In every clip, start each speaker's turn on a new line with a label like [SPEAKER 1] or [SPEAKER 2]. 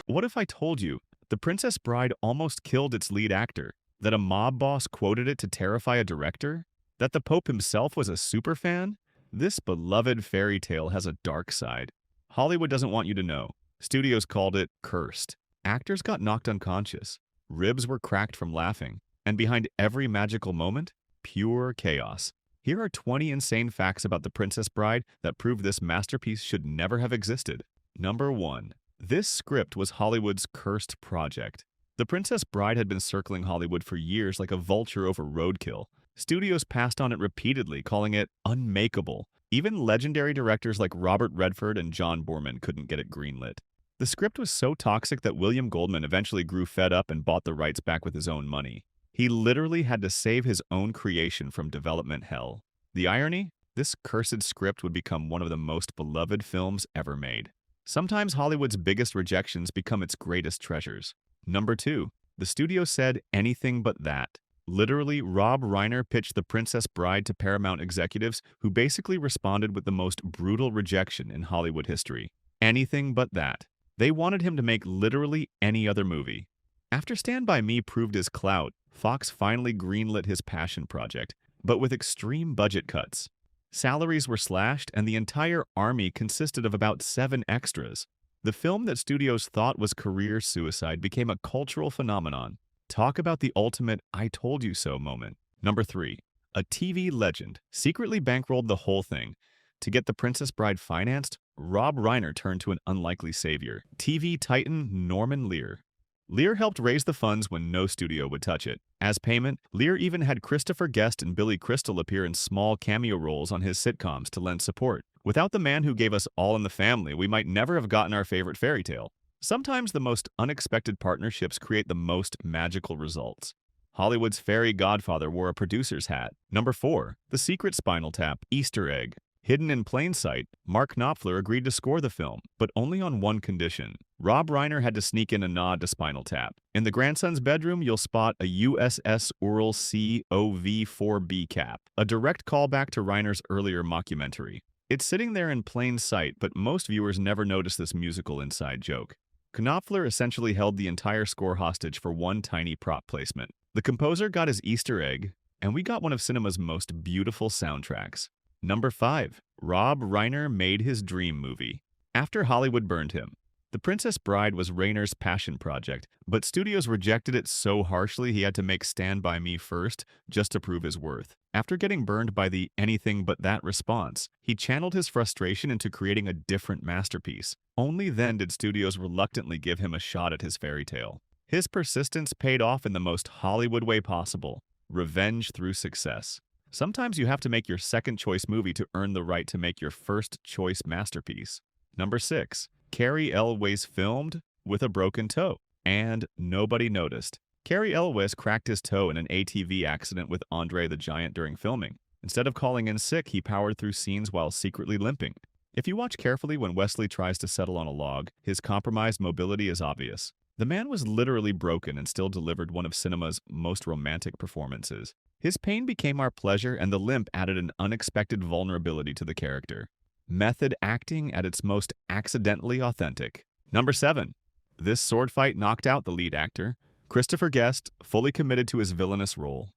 [SPEAKER 1] What if I told you The Princess Bride almost killed its lead actor? That a mob boss quoted it to terrify a director? That the Pope himself was a superfan? This beloved fairy tale has a dark side. Hollywood doesn't want you to know. Studios called it cursed. Actors got knocked unconscious. Ribs were cracked from laughing. And behind every magical moment, pure chaos. Here are 20 insane facts about The Princess Bride that prove this masterpiece should never have existed. Number 1. This script was Hollywood's cursed project. The Princess Bride had been circling Hollywood for years like a vulture over roadkill. Studios passed on it repeatedly, calling it unmakeable. Even legendary directors like Robert Redford and John Boorman couldn't get it greenlit. The script was so toxic that William Goldman eventually grew fed up and bought the rights back with his own money. He literally had to save his own creation from development hell. The irony? This cursed script would become one of the most beloved films ever made. Sometimes Hollywood's biggest rejections become its greatest treasures. Number 2. The studio said anything but that. Literally, Rob Reiner pitched The Princess Bride to Paramount executives who basically responded with the most brutal rejection in Hollywood history. Anything but that. They wanted him to make literally any other movie. After Stand By Me proved his clout, Fox finally greenlit his passion project, but with extreme budget cuts. Salaries were slashed, and the entire army consisted of about 7 extras. The film that studios thought was career suicide became a cultural phenomenon. Talk about the ultimate I told you so moment. Number 3. A TV legend secretly bankrolled the whole thing. To get The Princess Bride financed, Rob Reiner turned to an unlikely savior, TV titan Norman Lear. Lear helped raise the funds when no studio would touch it. As payment, Lear even had Christopher Guest and Billy Crystal appear in small cameo roles on his sitcoms to lend support. Without the man who gave us All in the Family, we might never have gotten our favorite fairy tale. Sometimes the most unexpected partnerships create the most magical results. Hollywood's fairy godfather wore a producer's hat. Number 4. The secret Spinal Tap Easter egg. Hidden in plain sight, Mark Knopfler agreed to score the film, but only on one condition. Rob Reiner had to sneak in a nod to Spinal Tap. In the grandson's bedroom, you'll spot a USS Ural COV-4B cap, a direct callback to Reiner's earlier mockumentary. It's sitting there in plain sight, but most viewers never notice this musical inside joke. Knopfler essentially held the entire score hostage for one tiny prop placement. The composer got his Easter egg, and we got one of cinema's most beautiful soundtracks. Number 5. Rob Reiner made his dream movie. After Hollywood burned him, The Princess Bride was Reiner's passion project, but studios rejected it so harshly he had to make Stand By Me first just to prove his worth. After getting burned by the anything but that response, he channeled his frustration into creating a different masterpiece. Only then did studios reluctantly give him a shot at his fairy tale. His persistence paid off in the most Hollywood way possible: revenge through success. Sometimes you have to make your second choice movie to earn the right to make your first choice masterpiece. Number 6. Carrie Elways filmed with a broken toe, and nobody noticed. Carrie Elways cracked his toe in an ATV accident with Andre the Giant during filming. Instead of calling in sick, he powered through scenes while secretly limping. If you watch carefully when Wesley tries to settle on a log, his compromised mobility is obvious. The man was literally broken and still delivered one of cinema's most romantic performances. His pain became our pleasure, and the limp added an unexpected vulnerability to the character. Method acting at its most accidentally authentic. Number 7. This sword fight knocked out the lead actor. Christopher Guest, fully committed to his villainous role,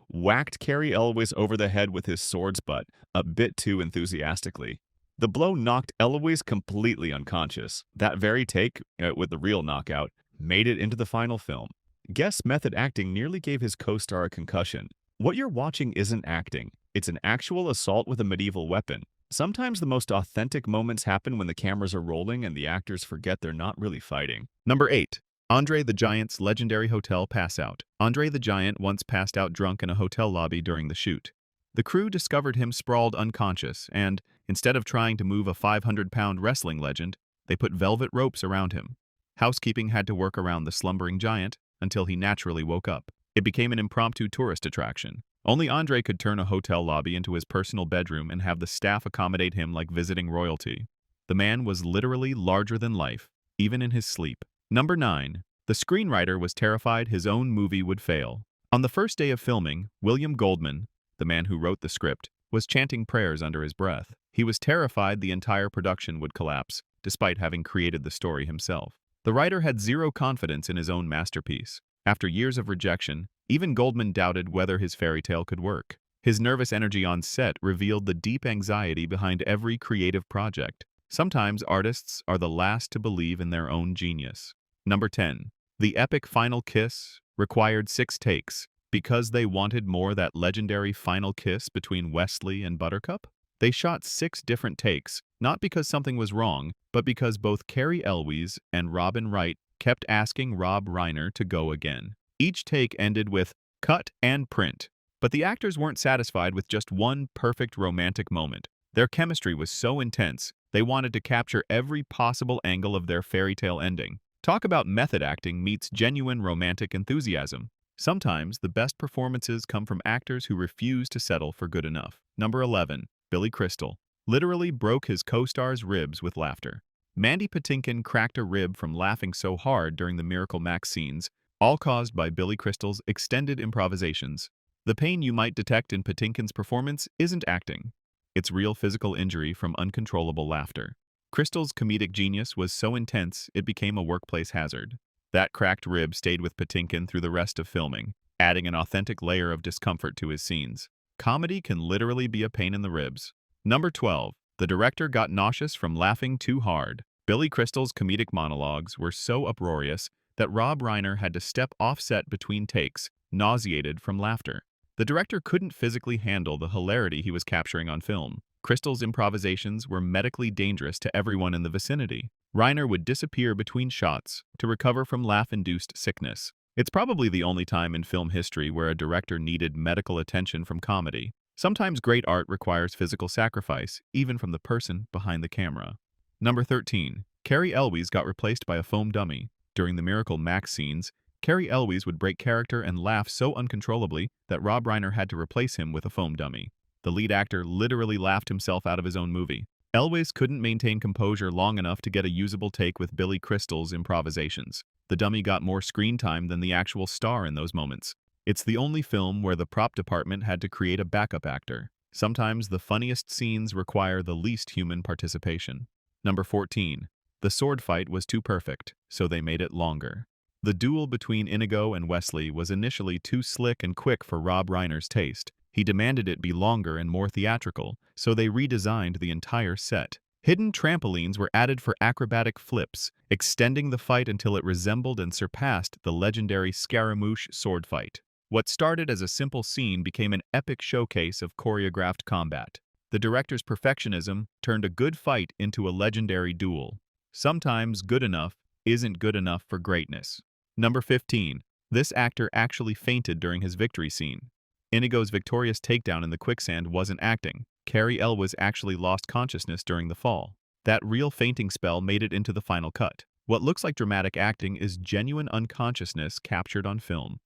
[SPEAKER 1] whacked Carrie Elways over the head with his sword's butt a bit too enthusiastically. The blow knocked Elways completely unconscious. That very take, with the real knockout, made it into the final film. Guest's method acting nearly gave his co-star a concussion. What you're watching isn't acting. It's an actual assault with a medieval weapon. Sometimes the most authentic moments happen when the cameras are rolling and the actors forget they're not really fighting.
[SPEAKER 2] Number 8. Andre the Giant's legendary hotel passout. Andre the Giant once passed out drunk in a hotel lobby during the shoot. The crew discovered him sprawled unconscious, and, instead of trying to move a 500-pound wrestling legend, they put velvet ropes around him. Housekeeping had to work around the slumbering giant until he naturally woke up. It became an impromptu tourist attraction. Only Andre could turn a hotel lobby into his personal bedroom and have the staff accommodate him like visiting royalty. The man was literally larger than life, even in his sleep. Number 9. The screenwriter was terrified his own movie would fail. On the first day of filming, William Goldman, the man who wrote the script, was chanting prayers under his breath. He was terrified the entire production would collapse, despite having created the story himself. The writer had zero confidence in his own masterpiece. After years of rejection, even Goldman doubted whether his fairy tale could work. His nervous energy on set revealed the deep anxiety behind every creative project. Sometimes artists are the last to believe in their own genius. Number 10. The epic final kiss required 6 takes because they wanted more that legendary final kiss between Wesley and Buttercup. They shot 6 different takes, not because something was wrong, but because both Carrie Elways and Robin Wright kept asking Rob Reiner to go again. Each take ended with cut and print. But the actors weren't satisfied with just one perfect romantic moment. Their chemistry was so intense, they wanted to capture every possible angle of their fairy tale ending. Talk about method acting meets genuine romantic enthusiasm. Sometimes the best performances come from actors who refuse to settle for good enough. Number 11. Billy Crystal literally broke his co-star's ribs with laughter. Mandy Patinkin cracked a rib from laughing so hard during the Miracle Max scenes, all caused by Billy Crystal's extended improvisations. The pain you might detect in Patinkin's performance isn't acting. It's real physical injury from uncontrollable laughter. Crystal's comedic genius was so intense it became a workplace hazard. That cracked rib stayed with Patinkin through the rest of filming, adding an authentic layer of discomfort to his scenes. Comedy can literally be a pain in the ribs. Number 12. The director got nauseous from laughing too hard. Billy Crystal's comedic monologues were so uproarious that Rob Reiner had to step off set between takes, nauseated from laughter. The director couldn't physically handle the hilarity he was capturing on film. Crystal's improvisations were medically dangerous to everyone in the vicinity. Reiner would disappear between shots to recover from laugh-induced sickness. It's probably the only time in film history where a director needed medical attention from comedy. Sometimes great art requires physical sacrifice, even from the person behind the camera. Number 13. Carrie Elways got replaced by a foam dummy. During the Miracle Max scenes, Carrie Elways would break character and laugh so uncontrollably that Rob Reiner had to replace him with a foam dummy. The lead actor literally laughed himself out of his own movie. Elways couldn't maintain composure long enough to get a usable take with Billy Crystal's improvisations. The dummy got more screen time than the actual star in those moments. It's the only film where the prop department had to create a backup actor. Sometimes the funniest scenes require the least human participation. Number 14. The sword fight was too perfect, so they made it longer. The duel between Inigo and Wesley was initially too slick and quick for Rob Reiner's taste. He demanded it be longer and more theatrical, so they redesigned the entire set. Hidden trampolines were added for acrobatic flips, extending the fight until it resembled and surpassed the legendary Scaramouche sword fight. What started as a simple scene became an epic showcase of choreographed combat. The director's perfectionism turned a good fight into a legendary duel. Sometimes good enough isn't good enough for greatness. Number 15. This actor actually fainted during his victory scene. Inigo's victorious takedown in the quicksand wasn't acting. Carrie Elways actually lost consciousness during the fall. That real fainting spell made it into the final cut. What looks like dramatic acting is genuine unconsciousness captured on film.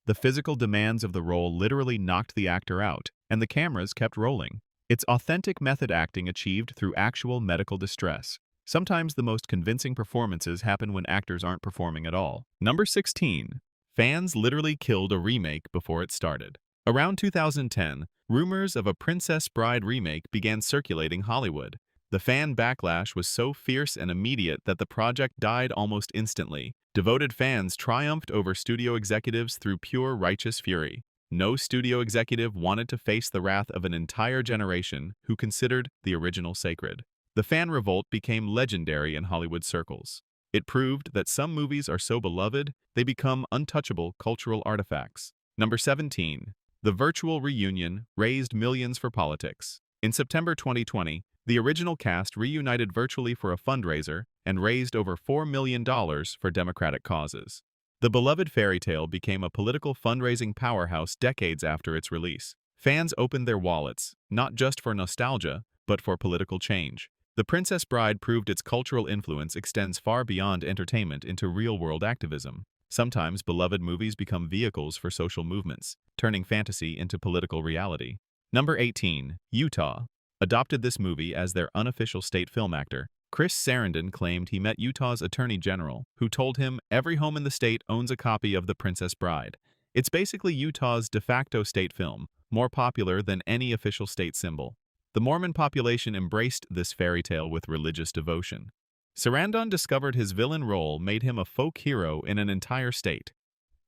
[SPEAKER 2] The physical demands of the role literally knocked the actor out, and the cameras kept rolling. It's authentic method acting achieved through actual medical distress. Sometimes the most convincing performances happen when actors aren't performing at all. Number 16. Fans literally killed a remake before it started. Around 2010, rumors of a Princess Bride remake began circulating Hollywood. The fan backlash was so fierce and immediate that the project died almost instantly. Devoted fans triumphed over studio executives through pure righteous fury. No studio executive wanted to face the wrath of an entire generation who considered the original sacred. The fan revolt became legendary in Hollywood circles. It proved that some movies are so beloved, they become untouchable cultural artifacts. Number 17. The virtual reunion raised millions for politics. In September 2020, the original cast reunited virtually for a fundraiser and raised over $4 million for democratic causes. The beloved fairy tale became a political fundraising powerhouse decades after its release. Fans opened their wallets, not just for nostalgia, but for political change. The Princess Bride proved its cultural influence extends far beyond entertainment into real-world activism. Sometimes beloved movies become vehicles for social movements, turning fantasy into political reality. Number 18. Utah adopted this movie as their unofficial state film actor. Chris Sarandon claimed he met Utah's attorney general, who told him every home in the state owns a copy of The Princess Bride. It's basically Utah's de facto state film, more popular than any official state symbol. The Mormon population embraced this fairy tale with religious devotion. Sarandon discovered his villain role made him a folk hero in an entire state.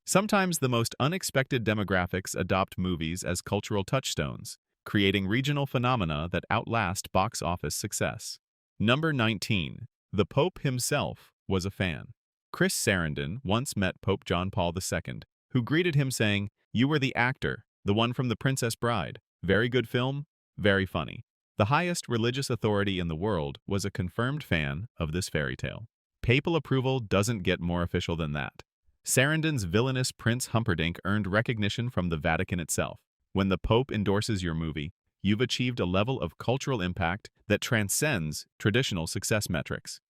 [SPEAKER 2] Sometimes the most unexpected demographics adopt movies as cultural touchstones, creating regional phenomena that outlast box office success. Number 19. The Pope himself was a fan. Chris Sarandon once met Pope John Paul II, who greeted him saying, "You were the actor, the one from The Princess Bride. Very good film, very funny." The highest religious authority in the world was a confirmed fan of this fairy tale. Papal approval doesn't get more official than that. Sarandon's villainous Prince Humperdinck earned recognition from the Vatican itself. When the Pope endorses your movie, you've achieved a level of cultural impact that transcends traditional success metrics.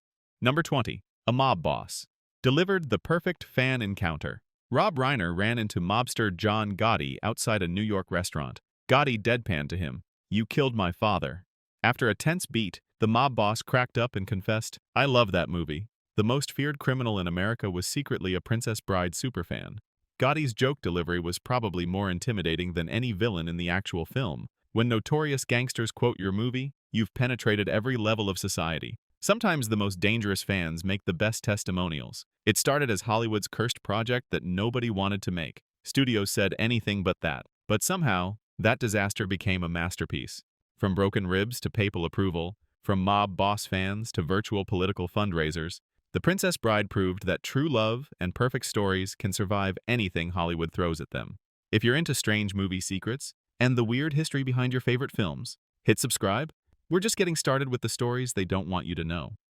[SPEAKER 2] Number 20. A mob boss. Delivered the perfect fan encounter. Rob Reiner ran into mobster John Gotti outside a New York restaurant. Gotti deadpanned to him, "You killed my father." After a tense beat, the mob boss cracked up and confessed, "I love that movie." The most feared criminal in America was secretly a Princess Bride superfan. Gotti's joke delivery was probably more intimidating than any villain in the actual film. When notorious gangsters quote your movie, you've penetrated every level of society. Sometimes the most dangerous fans make the best testimonials. It started as Hollywood's cursed project that nobody wanted to make. Studios said anything but that. But somehow, that disaster became a masterpiece. From broken ribs to papal approval, from mob boss fans to virtual political fundraisers, The Princess Bride proved that true love and perfect stories can survive anything Hollywood throws at them. If you're into strange movie secrets and the weird history behind your favorite films, hit subscribe. We're just getting started with the stories they don't want you to know.